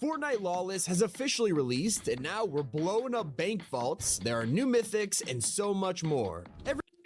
Fortnite Lawless has officially released, and now we're blowing up bank vaults, there are new mythics, and so much more.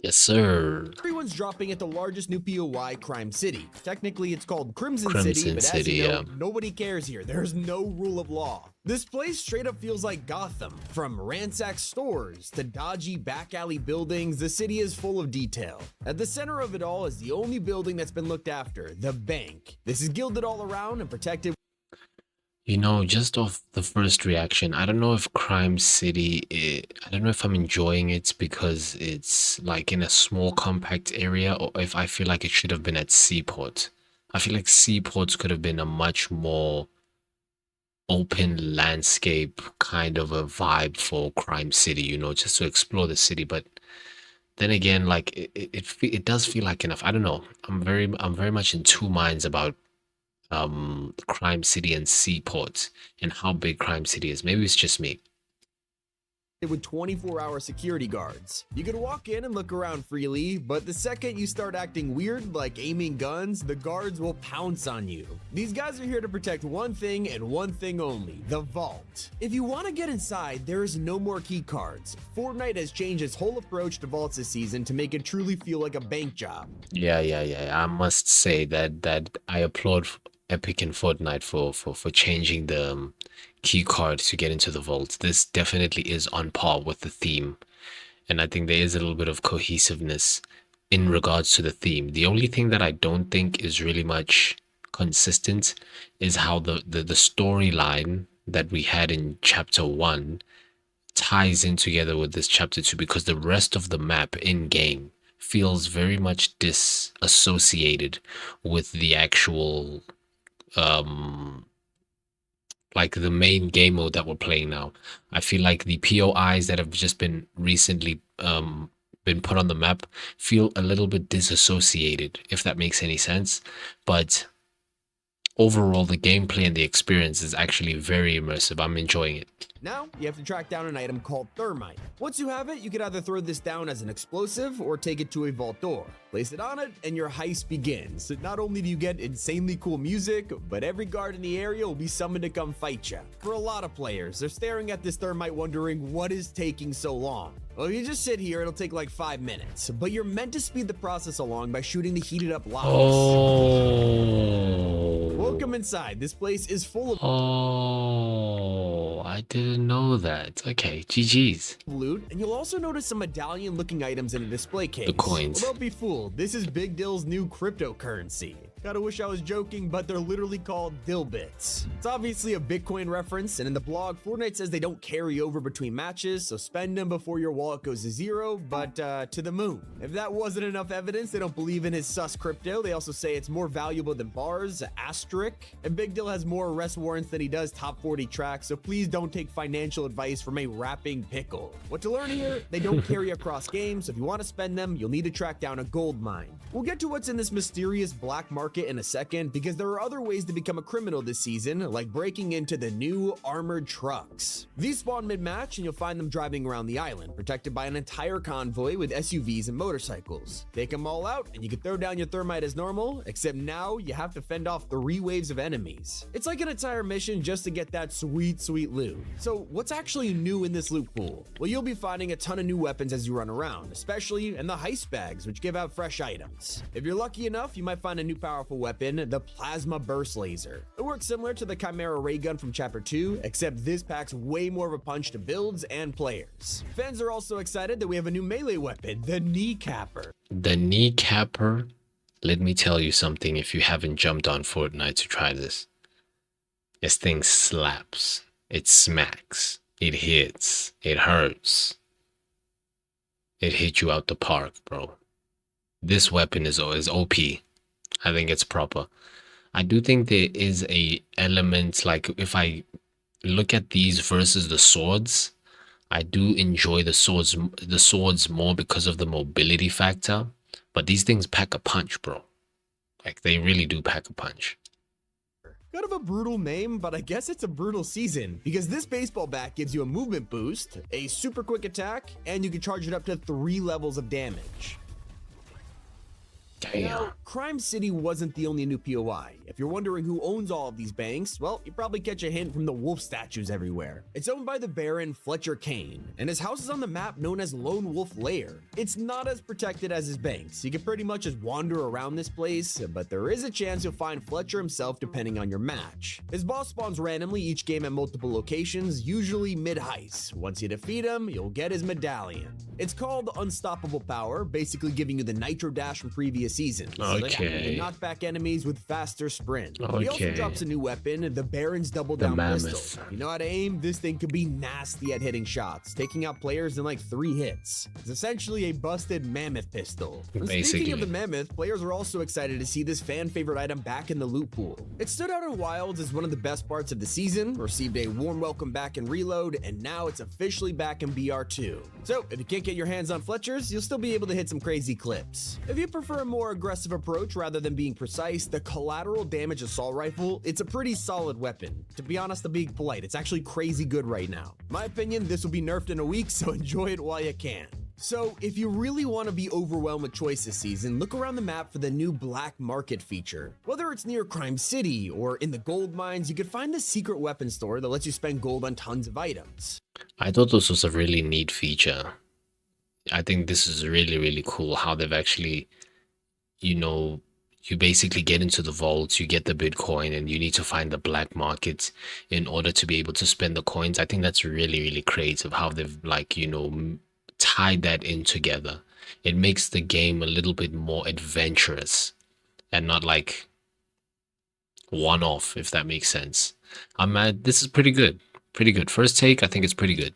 Yes, sir. Everyone's dropping at the largest new POI, Crime City. Technically, it's called Crimson City, Crimson but as City, you know, yeah. nobody cares here. There's no rule of law. This place straight up feels like Gotham. From ransacked stores to dodgy back alley buildings, the city is full of detail. At the center of it all is the only building that's been looked after, the bank. This is gilded all around and protected. You know, just off the first reaction, I don't know if Crime City, I don't know if I'm enjoying it because it's like in a small compact area, or if I feel like it should have been at Seaport. I feel like Seaports could have been a much more open landscape kind of a vibe for Crime City, you know, just to explore the city. But then again, like it does feel like enough. I don't know. I'm very much in two minds about Crime City and Seaport and how big Crime City is. Maybe it's just me. With 24-hour security guards. You can walk in and look around freely, but the second you start acting weird, like aiming guns, the guards will pounce on you. These guys are here to protect one thing and one thing only, the vault. If you want to get inside, there is no more key cards. Fortnite has changed its whole approach to vaults this season to make it truly feel like a bank job. Yeah. I must say that I applaud Epic and Fortnite for changing the key card to get into the vault. This definitely is on par with the theme, and I think there is a little bit of cohesiveness in regards to the theme. The only thing that I don't think is really much consistent is how the storyline that we had in chapter 1 ties in together with this chapter 2, because the rest of the map in game feels very much disassociated with the actual like the main game mode that we're playing now. I feel like the POIs that have just been recently been put on the map feel a little bit disassociated, if that makes any sense. But overall, the gameplay and the experience is actually very immersive. I'm enjoying it. Now, you have to track down an item called thermite. Once you have it, you can either throw this down as an explosive or take it to a vault door. Place it on it, and your heist begins. Not only do you get insanely cool music, but every guard in the area will be summoned to come fight you. For a lot of players, they're staring at this thermite wondering what is taking so long. Well, you just sit here, it'll take like 5 minutes, but you're meant to speed the process along by shooting the heated up lavas. Oh. Welcome inside. This place is full of I didn't know that. Okay, GG's. loot, and you'll also notice some medallion looking items in a display case. The coins. Well, don't be fooled, this is Big Dill's new cryptocurrency. Gotta wish I was joking, but they're literally called Dill Bits. It's obviously a Bitcoin reference, and in the blog, Fortnite says they don't carry over between matches, so spend them before your wallet goes to zero, but to the moon. If that wasn't enough evidence they don't believe in his sus crypto, they also say it's more valuable than bars, asterisk, and Big Dill has more arrest warrants than he does top 40 tracks, so please don't take financial advice from a rapping pickle. What to learn here? They don't carry across games, so if you want to spend them, you'll need to track down a gold mine. We'll get to what's in this mysterious black market in a second, because there are other ways to become a criminal this season, like breaking into the new armored trucks. These spawn mid-match, and you'll find them driving around the island, protected by an entire convoy with SUVs and motorcycles. Take them all out, and you can throw down your thermite as normal, except now you have to fend off 3 waves of enemies. It's like an entire mission just to get that sweet loot. So what's actually new in this loot pool? Well, you'll be finding a ton of new weapons as you run around, especially in the heist bags, which give out fresh items. If you're lucky enough, you might find a new powerful weapon, the Plasma Burst Laser. It works similar to the Chimera Ray Gun from Chapter 2, except this packs way more of a punch to builds and players. Fans are also excited that we have a new melee weapon, the Kneecapper. The Kneecapper? Let me tell you something if you haven't jumped on Fortnite to try this. This thing slaps. It smacks. It hits. It hurts. It hit you out the park, bro. This weapon is OP. I think it's proper. I do think there is a element, like if I look at these versus the swords, I do enjoy the swords more because of the mobility factor. But these things pack a punch, bro. Like they really do pack a punch. Kind of a brutal name, but I guess it's a brutal season, because this baseball bat gives you a movement boost, a super quick attack, and you can charge it up to 3 levels of damage. Damn. Now, Crime City wasn't the only new POI. If you're wondering who owns all of these banks, well, you probably catch a hint from the wolf statues everywhere. It's owned by the Baron Fletcher Kane, and his house is on the map known as Lone Wolf Lair. It's not as protected as his banks. You can pretty much just wander around this place, but there is a chance you'll find Fletcher himself depending on your match. His boss spawns randomly each game at multiple locations, usually mid-heist. Once you defeat him, you'll get his medallion. It's called Unstoppable Power, basically giving you the Nitro Dash from previous seasons. So that you can knock back enemies with faster sprint. He also drops a new weapon, the Baron's Double Down Pistol. If you know how to aim, this thing can be nasty at hitting shots, taking out players in like 3 hits. It's essentially a busted mammoth pistol. Speaking of the mammoth, players are also excited to see this fan favorite item back in the loot pool. It stood out in Wilds as one of the best parts of the season, received a warm welcome back in Reload, and now it's officially back in BR2. So if you can't get your hands on Fletcher's, you'll still be able to hit some crazy clips. If you prefer a more aggressive approach rather than being precise, the collateral damage assault rifle, it's a pretty solid weapon. To be honest, I'm being polite, it's actually crazy good right now. In my opinion, this will be nerfed in a week, so enjoy it while you can. So, if you really want to be overwhelmed with choice this season, look around the map for the new Black Market feature. Whether it's near Crime City or in the gold mines, you could find the secret weapon store that lets you spend gold on tons of items. I thought this was a really neat feature. I think this is really, really cool how they've actually, you know, you basically get into the vaults, you get the Bitcoin, and you need to find the black market in order to be able to spend the coins. I think that's really, really creative how they've, like, you know, tied that in together. It makes the game a little bit more adventurous and not like one-off, if that makes sense. This is pretty good. Pretty good. First take, I think it's pretty good.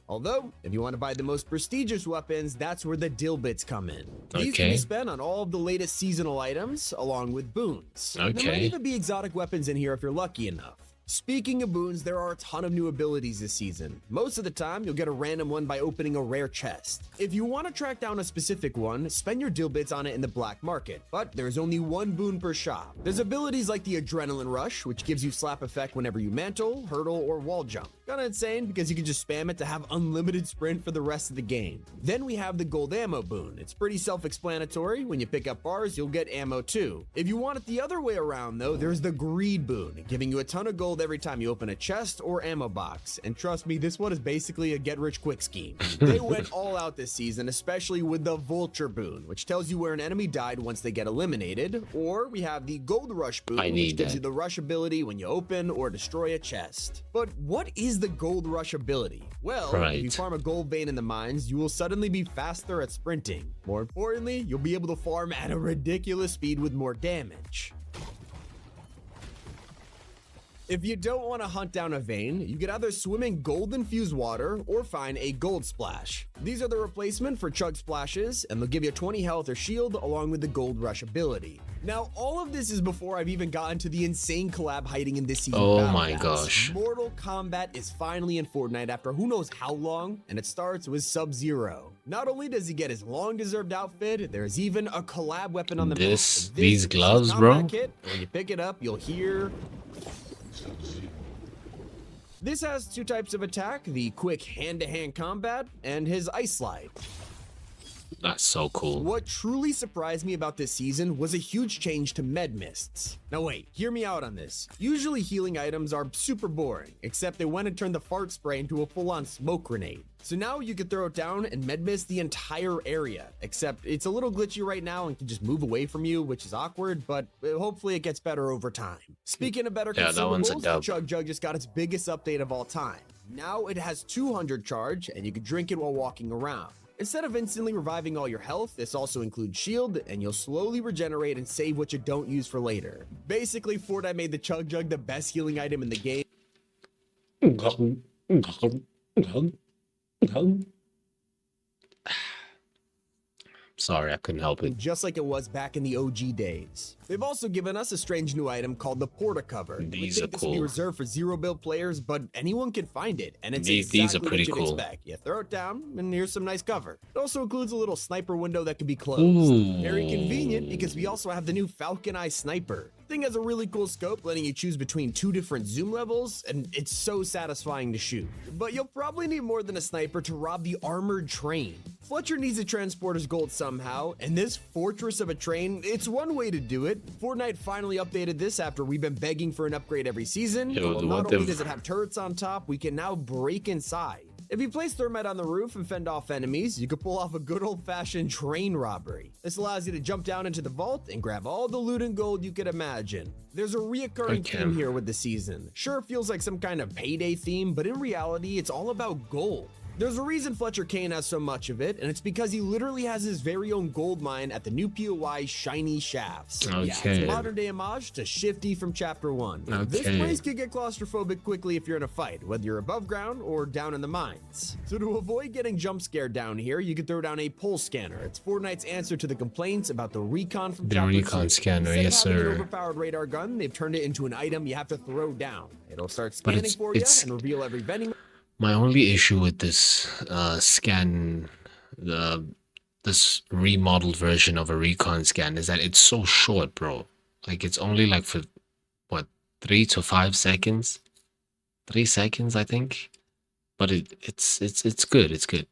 Although, if you want to buy the most prestigious weapons, that's where the dill bits come in. These can be spent on all of the latest seasonal items, along with boons. There might even be exotic weapons in here if you're lucky enough. Speaking of boons, there are a ton of new abilities this season. Most of the time, you'll get a random one by opening a rare chest. If you want to track down a specific one, spend your dill bits on it in the black market, but there's only one boon per shop. There's abilities like the Adrenaline Rush, which gives you slap effect whenever you mantle, hurdle, or wall jump. Kinda insane because you can just spam it to have unlimited sprint for the rest of the game. Then we have the gold ammo boon. It's pretty self-explanatory. When you pick up bars, you'll get ammo too. If you want it the other way around though, there's the greed boon, giving you a ton of gold every time you open a chest or ammo box. And trust me, this one is basically a get-rich-quick scheme. They went all out this season, especially with the vulture boon, which tells you where an enemy died once they get eliminated. Or we have the gold rush boon, which gives you the rush ability when you open or destroy a chest. But what is the gold rush ability? Well, if you farm a gold vein in the mines, you will suddenly be faster at sprinting. More importantly, you'll be able to farm at a ridiculous speed with more damage. If you don't want to hunt down a vein, you could either swim in gold-infused water or find a gold splash. These are the replacement for chug splashes, and they'll give you 20 health or shield along with the gold rush ability. Now, all of this is before I've even gotten to the insane collab hiding in this season. Oh my gosh. Mortal Kombat is finally in Fortnite after who knows how long, and it starts with Sub-Zero. Not only does he get his long-deserved outfit, there's even a collab weapon on the map. These gloves, bro. Kit, when you pick it up, you'll hear... This has 2 types of attack, the quick hand-to-hand combat and his ice slide. That's so cool. What truly surprised me about this season was a huge change to med mists. Now wait, hear me out on this. Usually healing items are super boring, except they went and turned the fart spray into a full-on smoke grenade. So now you can throw it down and med mist the entire area, except it's a little glitchy right now and can just move away from you, which is awkward, but hopefully it gets better over time. Speaking of better consumables, the Chug Jug just got its biggest update of all time. Now it has 200 charge, and you can drink it while walking around. Instead of instantly reviving all your health, this also includes shield, and you'll slowly regenerate and save what you don't use for later. Basically, Fortnite made the Chug Jug the best healing item in the game. Sorry, I couldn't help it. Just like it was back in the OG days. They've also given us a strange new item called the Porta Cover. These are This will be cool. reserved for 0-build players, but anyone can find it, and it's These exactly are pretty what you'd cool. expect. You throw it down, and here's some nice cover. It also includes a little sniper window that can be closed. Ooh. Very convenient because we also have the new Falcon Eye Sniper. Thing has a really cool scope, letting you choose between 2 different zoom levels, and it's so satisfying to shoot. But you'll probably need more than a sniper to rob the armored train. Fletcher needs to transport his gold somehow, and this fortress of a train, it's one way to do it. Fortnite finally updated this after we've been begging for an upgrade every season. Yo, Not only does it have turrets on top, we can now break inside. If you place thermite on the roof and fend off enemies, you can pull off a good old-fashioned train robbery. This allows you to jump down into the vault and grab all the loot and gold you could imagine. There's a reoccurring theme here with the season. Sure, it feels like some kind of payday theme, but in reality, it's all about gold. There's a reason Fletcher Kane has so much of it, and it's because he literally has his very own gold mine at the new POI Shiny Shafts. Yeah, it's a modern day homage to Shifty from Chapter 1. This place can get claustrophobic quickly if you're in a fight, whether you're above ground or down in the mines. So to avoid getting jump scared down here, you can throw down a pulse scanner. It's Fortnite's answer to the complaints about the recon from Chapter 2. The recon scanner, yes sir. An overpowered radar gun, they've turned it into an item you have to throw down. It'll start scanning for you and reveal every vending. My only issue with this this remodeled version of a recon scan is that it's so short, bro. Like it's only like for what, 3 to 5 seconds, 3 seconds, I think. But it's good. It's good.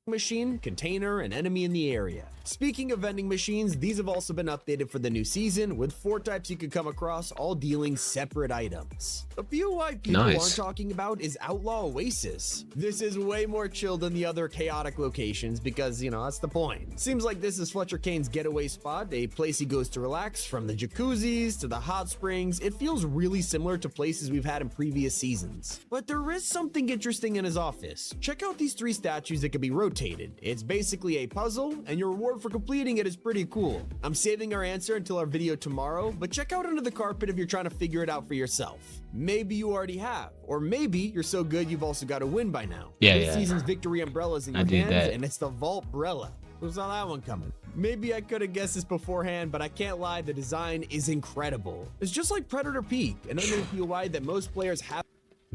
Machine, container, and enemy in the area. Speaking of vending machines, these have also been updated for the new season, with 4 types you can come across, all dealing separate items. A POI people aren't talking about is Outlaw Oasis. This is way more chill than the other chaotic locations because, you know, that's the point. Seems like this is Fletcher Kane's getaway spot, a place he goes to relax. From the jacuzzis to the hot springs, it feels really similar to places we've had in previous seasons. But there is something interesting in his office. Check out these 3 statues that can be rotated. It's basically a puzzle, and your reward for completing it is pretty cool. I'm saving our answer until our video tomorrow, but check out under the carpet if you're trying to figure it out for yourself. Maybe you already have, or maybe you're so good you've also got to win by now. This season's victory umbrella's in your hands, and it's the Vault Brella. Who saw that one coming? Maybe I could have guessed this beforehand, but I can't lie, the design is incredible. It's just like Predator Peak, another POI that most players have.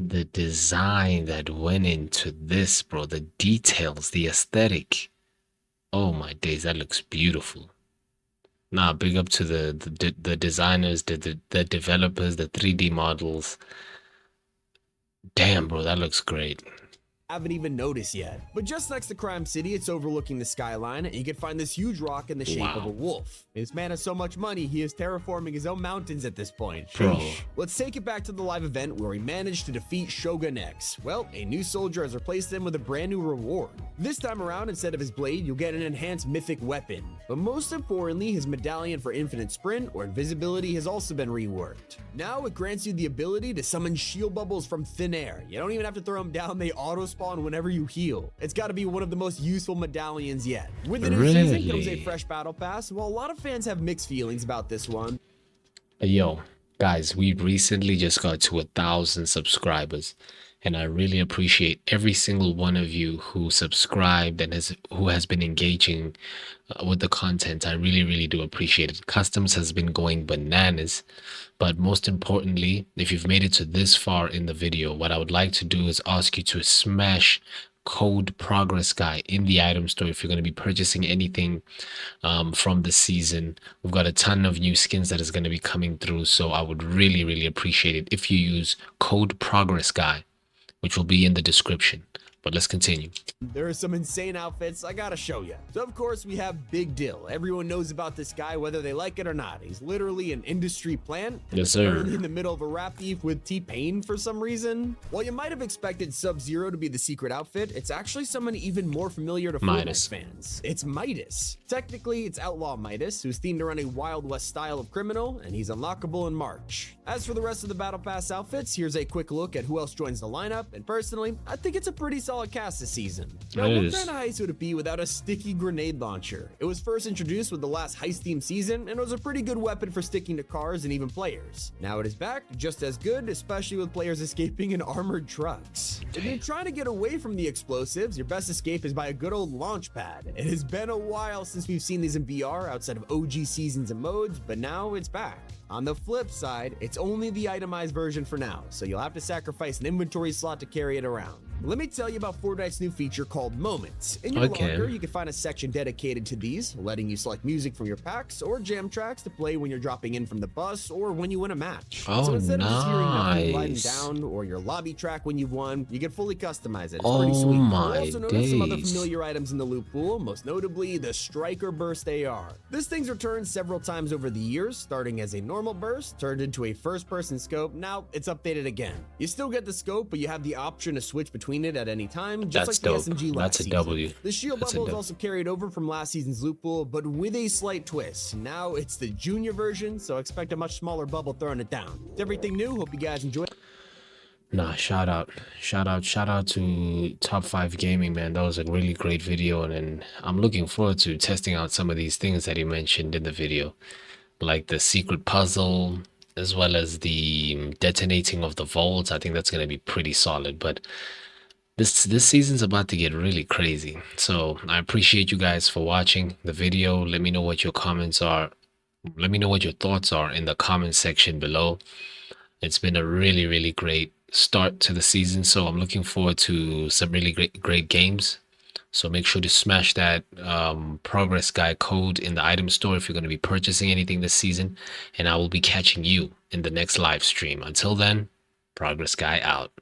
The design that went into this, bro, the details, the aesthetic. Oh my days, that looks beautiful. Nah, big up to the designers, the developers, the 3D models. Damn, bro, that looks great. Haven't even noticed yet. But just next to Crime City, it's overlooking the skyline, and you can find this huge rock in the shape of a wolf. This man has so much money, he is terraforming his own mountains at this point. Bro. Let's take it back to the live event where we managed to defeat Shogun X. Well, a new soldier has replaced him with a brand new reward. This time around, instead of his blade, you'll get an enhanced mythic weapon. But most importantly, his medallion for infinite sprint or invisibility has also been reworked. Now it grants you the ability to summon shield bubbles from thin air. You don't even have to throw them down, they auto-spawn whenever you heal. It's got to be one of the most useful medallions yet. With the new season comes a fresh battle pass. While a lot of fans have mixed feelings about this one. Yo, guys, we recently just got to 1,000 subscribers, and I really appreciate every single one of you who subscribed and who has been engaging with the content. I really do appreciate it. Customs has been going bananas, but most importantly, if you've made it to this far in the video, what I would like to do is ask you to smash code PROGRESSGUY in the item store if you're going to be purchasing anything from the season. We've got a ton of new skins that is going to be coming through, so I would really appreciate it if you use code PROGRESSGUY, which will be in the description. But let's continue. There are some insane outfits I gotta show you. So of course we have Big Dill. Everyone knows about this guy whether they like it or not. He's literally an industry plant. Yes sir. In the middle of a rap beef with T-Pain for some reason. While you might have expected Sub-Zero to be the secret outfit, it's actually someone even more familiar to Fortnite fans. It's Midas. Technically it's Outlaw Midas, who's themed around a Wild West style of criminal, and he's unlockable in March. As for the rest of the Battle Pass outfits, here's a quick look at who else joins the lineup, and personally, I think it's a pretty solid solid cast this season. Now, It what is. kind of heist would it be without a sticky grenade launcher? It was first introduced with the last heist theme season, and it was a pretty good weapon for sticking to cars and even players. Now it is back, just as good, especially with players escaping in armored trucks. If you're trying to get away from the explosives, your best escape is by a good old launch pad. It has been a while since we've seen these in VR outside of OG seasons and modes, but now it's back. On the flip side, it's only the itemized version for now, so you'll have to sacrifice an inventory slot to carry it around. Let me tell you about Fortnite's new feature called Moments. In your locker, you can find a section dedicated to these, letting you select music from your packs or jam tracks to play when you're dropping in from the bus or when you win a match. Oh, so instead of just hearing nothing gliding nice. down or your lobby track when you've won, you can fully customize it. It's Oh pretty sweet. my You'll also notice some other days. familiar items in the loot pool, most notably the Striker Burst AR. This thing's returned several times over the years, starting as a normal burst, turned into a first-person scope. Now it's updated again. You still get the scope, but you have the option to switch between it at any time, just That's like dope. the SMG last That's a season. W. The shield That's a bubble is W. also carried over from last season's loot pool, but with a slight twist. Now it's the junior version, so expect a much smaller bubble throwing it down. It's everything new. Hope you guys enjoy. Nah, shout out to Top 5 Gaming, man. That was a really great video, and I'm looking forward to testing out some of these things that he mentioned in the video, like the secret puzzle, as well as the detonating of the vaults. I think that's gonna be pretty solid, but this season's about to get really crazy. So I appreciate you guys for watching the video. Let me know what your comments are. Let me know what your thoughts are in the comment section below. It's been a really great start to the season, so I'm looking forward to some really great games. So make sure to smash that Progress Guy code in the item store if you're going to be purchasing anything this season, and I will be catching you in the next live stream. Until then, Progress Guy out.